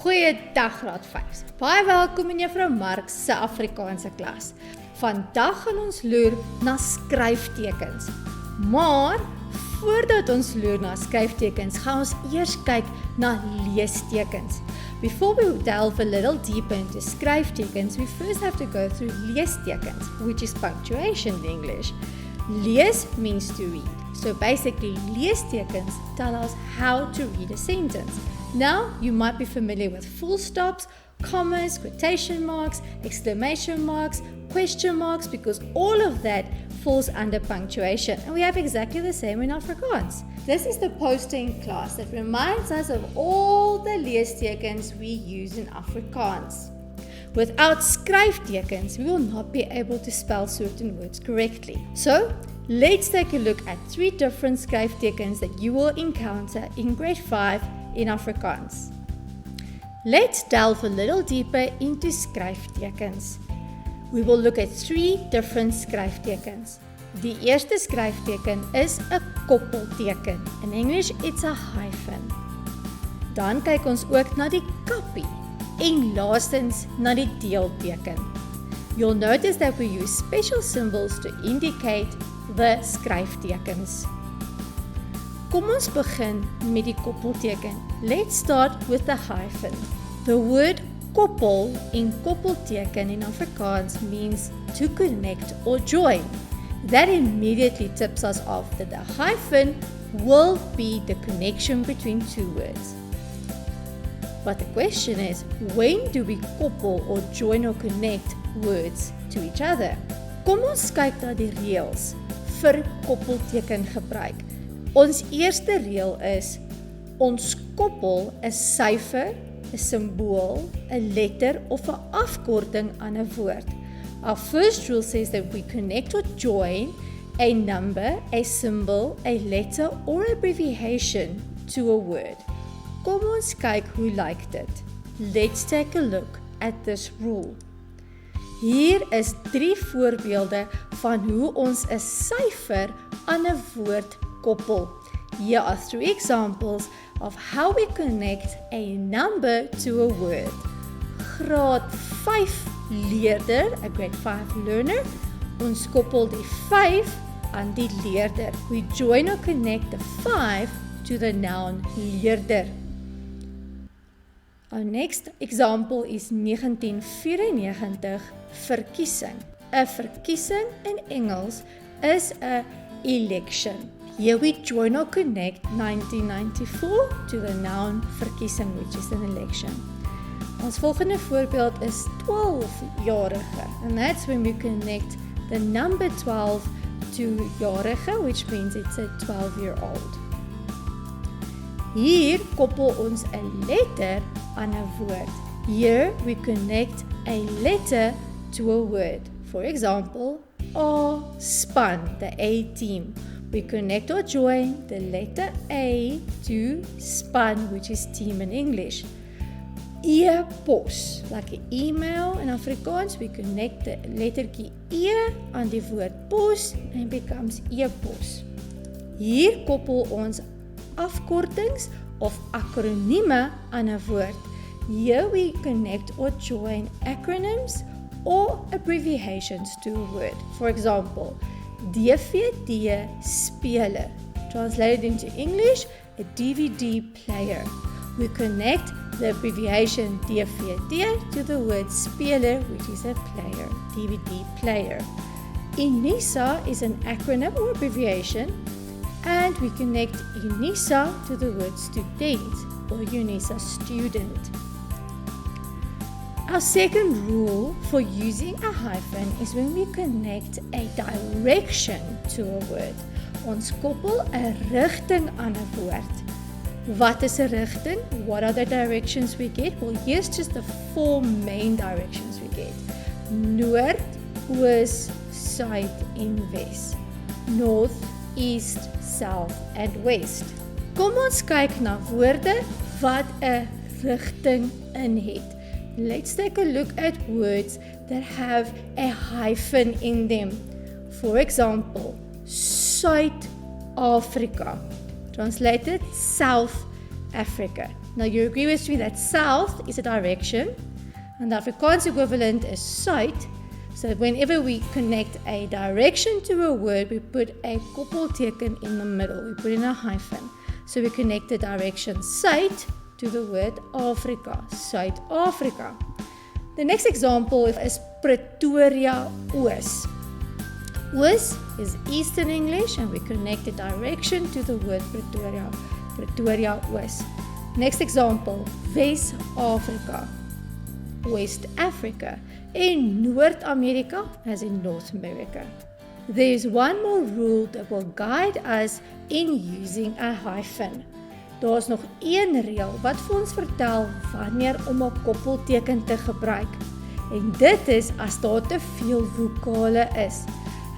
Goeiedag Graad 5. Baie welkom in Juffrou Marx se Afrikaanse klas. Vandag gaan ons loer na skryftekens. Maar voordat ons loer na skryftekens, gaan ons eers kyk na leestekens. Before we delve a little deeper into skryftekens, we first have to go through leestekens, which is punctuation in English. Lees means to read. So basically, leestekens tell us how to read a sentence. Now, you might be familiar with full stops, commas, quotation marks, exclamation marks, question marks, because all of that falls under punctuation. And we have exactly the same in Afrikaans. This is the poster in class that reminds us of all the leestekens we use in Afrikaans. Without skryftekens, we will not be able to spell certain words correctly. So, let's take a look at 3 different skryftekens that you will encounter in grade 5 in Afrikaans. Let's delve a little deeper into skryftekens. We will look at 3 different skryftekens. Die eerste skryfteken is 'n koppelteken. In English, it's a hyphen. Dan kyk ons ook na die kappie en laastens na die deelteken. You'll notice that we use special symbols to indicate the skryftekens. Kom ons begin met die koppelteken. Let's start with the hyphen. The word koppel in koppelteken in Afrikaans means to connect or join. That immediately tips us off that the hyphen will be the connection between 2 words. But the question is, when do we koppel or join or connect words to each other? Kom ons kyk na die reëls vir koppelteken gebruik. Ons eerste reël is, ons koppel 'n syfer, 'n simbool, 'n letter of 'n afkorting aan 'n woord. Our first rule says that we connect or join a number, a symbol, a letter or abbreviation to a word. Kom ons kyk hoe lyk dit. Let's take a look at this rule. Hier is 3 voorbeelde van hoe ons 'n syfer aan 'n woord koppel. Here are 3 examples of how we connect a number to a word. Graad 5 leerder, a grade 5 learner, ons koppel die 5 aan die leerder. We join or connect the 5 to the noun leerder. Our next example is 1994 verkiesing. 'n Verkiesing in Engels is 'n election. Here we join or connect 1994 to the noun verkiesing, which is an election. Ons volgende voorbeeld is 12-jarige, and that's when we connect the number 12 to jarige, which means it's a 12-year-old. Hier koppel ons 'n letter aan 'n woord. Here we connect a letter to a word. For example, A span, the A team. We connect or join the letter A to span, which is team in English. E-pos, like an email in Afrikaans, we connect the lettertjie E aan die woord pos and it becomes e-pos. Hier koppel ons afkortings of akronieme aan 'n woord. Here we connect or join acronyms or abbreviations to a word. For example, DVD speler, translated into English, a DVD player. We connect the abbreviation DVD to the word speler, which is a player, DVD player. UNISA is an acronym or abbreviation, and we connect UNISA to the word student or UNISA student. Our second rule for using a hyphen is when we connect a direction to a word. Ons koppel 'n rigting aan 'n woord. Wat is 'n rigting? What are the directions we get? Well, here's just the 4 main directions we get. Noord, oos, suid en wes. North, east, south and west. Kom ons kyk na woorde wat 'n rigting in het. Let's take a look at words that have a hyphen in them. For example, South Africa, translated South Africa. Now you agree with me that south is a direction, and the Afrikaans equivalent is suid. So whenever we connect a direction to a word, we put a koppelteken in the middle. We put in a hyphen. So we connect the direction suid to the word Afrika, Suid-Afrika. The next example is Pretoria Oos. Oos is Eastern English, and we connect the direction to the word Pretoria, Pretoria Oos. Next example, West-Afrika, West Africa, in Noord-Amerika as in North America. There is one more rule that will guide us in using a hyphen. Daar is nog een reël wat vir ons vertel wanneer om 'n koppelteken te gebruik. En dit is as daar te veel vokale is.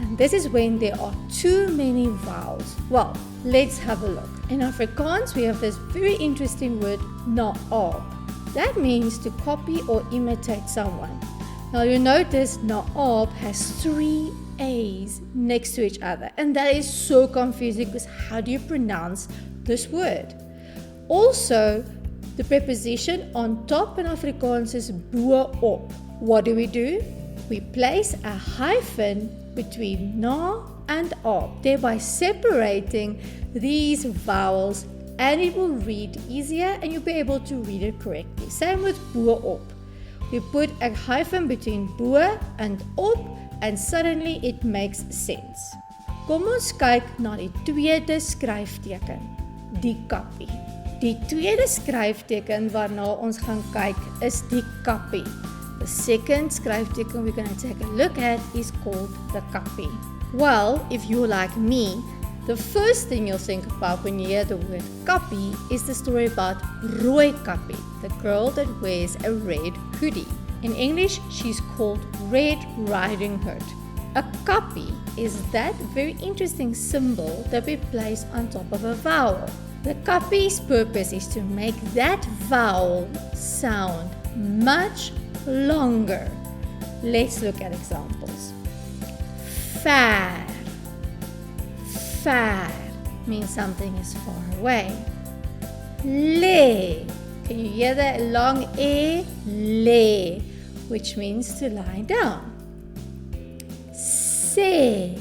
And this is when there are too many vowels. Well, let's have a look. In Afrikaans, we have this very interesting word, naab. That means to copy or imitate someone. Now you notice naab has 3 A's next to each other. And that is so confusing because how do you pronounce this word? Also, the preposition on top in Afrikaans is bo-op. What do? We place a hyphen between na and ab, thereby separating these vowels, and it will read easier and you'll be able to read it correctly. Same with bo-op. We put a hyphen between bo and op and suddenly it makes sense. Kom ons kyk na die tweede skryfteken, die kappie. Die tweede skryfteken waarna ons gaan kyk is die kappie. The second skryfteken we're going to take a look at is called the kappie. Well, if you're like me, the first thing you'll think about when you hear the word kappie is the story about Rooi Kappie, the girl that wears a red hoodie. In English, she's called Red Riding Hood. A kappie is that very interesting symbol that we place on top of a vowel. The kappie's purpose is to make that vowel sound much longer. Let's look at examples. Ver. Ver means something is far away. Lê. Can you hear that long E? Lê, which means to lie down. Sê.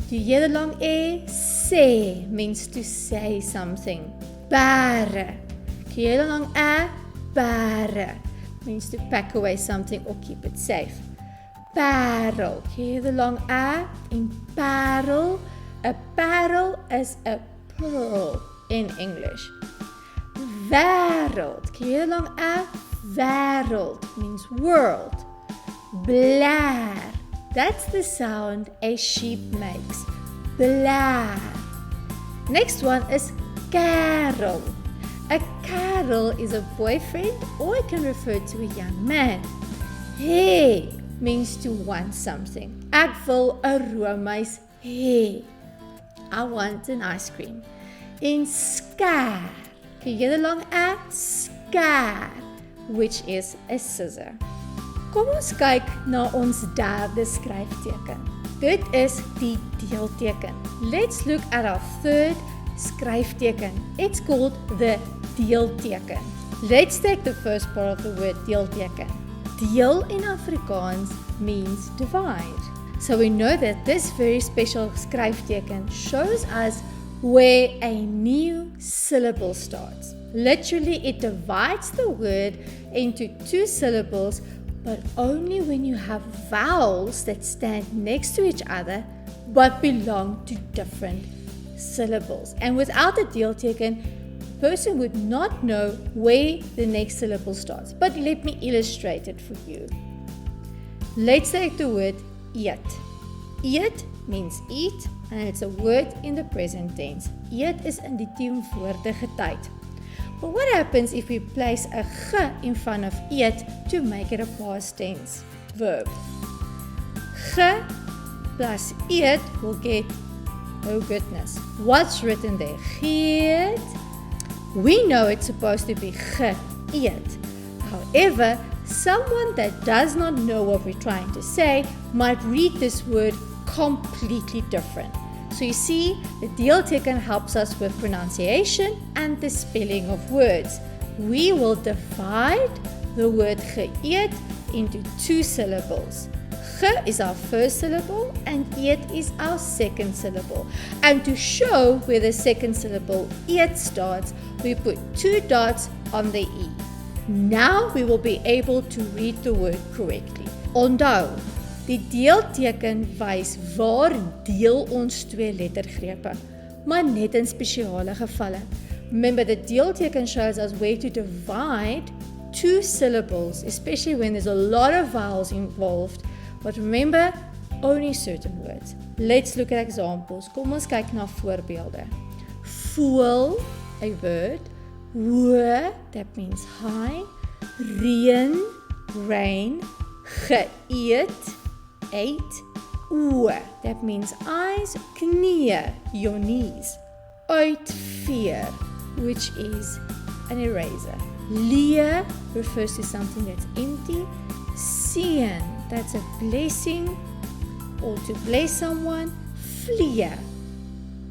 Do you hear the long E? Sê means to say something. Bære. Can you hear the long A? Bære means to pack away something or keep it safe. Parel. Can you hear the long A? In parel. A parel is a pearl in English. Wêreld. Can you hear the long A? Wêreld means world. Blaar. That's the sound a sheep makes. Blaar. Next one is Karel. A Karel is a boyfriend, or it can refer to a young man. Hê means to want something. Ek wil 'n roomys hê. I want an ice cream. In skar. Can you hear the long A? Skar, which is a scissor. Kom ons kyk na ons derde skryfteken. Dit is die deelteken. Let's look at our third skryfteken. It's called the Deelteken. Let's take the first part of the word deelteken. Deel in Afrikaans means divide. So we know that this very special skryfteken shows us where a new syllable starts. Literally, it divides the word into 2 syllables, but only when you have vowels that stand next to each other but belong to different syllables. And without the deelteken, a person would not know where the next syllable starts. But let me illustrate it for you. Let's take the word eet. Eet means eat, and it's a word in the present tense. Eet is in die teenwoordige tyd. But what happens if we place a ge in front of eet to make it a past tense verb? Ge plus eet will get, oh goodness, what's written there? Geet. We know it's supposed to be ge eet. However, someone that does not know what we're trying to say might read this word completely different. So you see, the deelteken helps us with pronunciation and the spelling of words. we will divide the word geëet into 2 syllables. Ge is our first syllable and eet is our second syllable. And to show where the second syllable eet starts, we put 2 dots on the E. Now we will be able to read the word correctly. Onthou, die deelteken wys waar deel ons 2 lettergrepe, maar net in spesiale gevalle. Remember, the deelteken shows us where to divide 2 syllables, especially when there's a lot of vowels involved. But remember, only certain words. Let's look at examples. Kom ons kyk na voorbeelde. Voel, a word. Hoë, that means high. Reën, rain. Geëet, ate. Oë, that means eyes. Knieë, your knees. Uitveer, which is an eraser. Leë refers to something that's empty. Seën, that's a blessing or to bless someone. Vlieg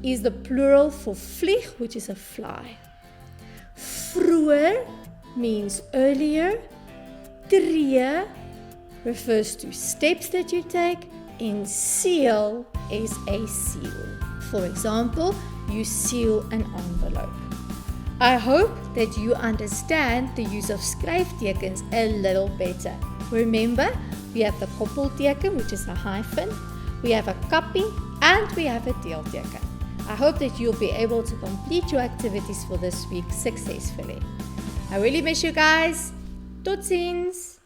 is the plural for vlieg, which is a fly. Vroeër means earlier. Tree refers to steps that you take. And seal is a seal. For example, you seal an envelope. I hope that you understand the use of skryftekens a little better. Remember, we have the Koppelteken, which is a hyphen, we have a Kappie, and we have a Deelteken. I hope that you'll be able to complete your activities for this week successfully. I really miss you guys. Tot ziens!